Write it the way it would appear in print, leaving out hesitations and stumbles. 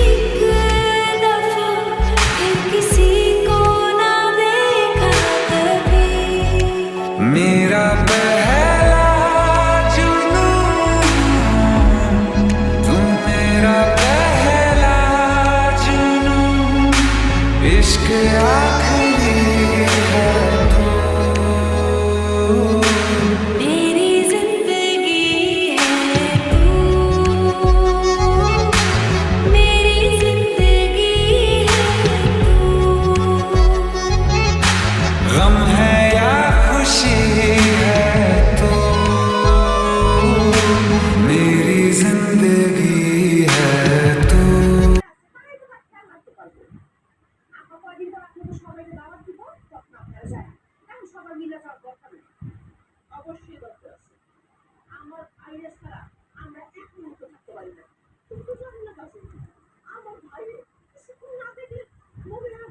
एक दफा फिर किसी को ना देखा कभी। मेरा पहला जुनून, तुम मेरा पहला जुनून, इश्क आखिरी है तो मेरी जिंदगी है तू, मेरी जिंदगी है तू। गम है या खुशी है तो मेरी जिंदगी है तू। অবশ্যই দরকার আছে। আমার আইডিয়া ছাড়া আমরা এক মুহূর্ত থাকতে পারি না। কিন্তু জানি না কাছে আমার ভাই কিছুক্ষণ না দেখলে মনে হয়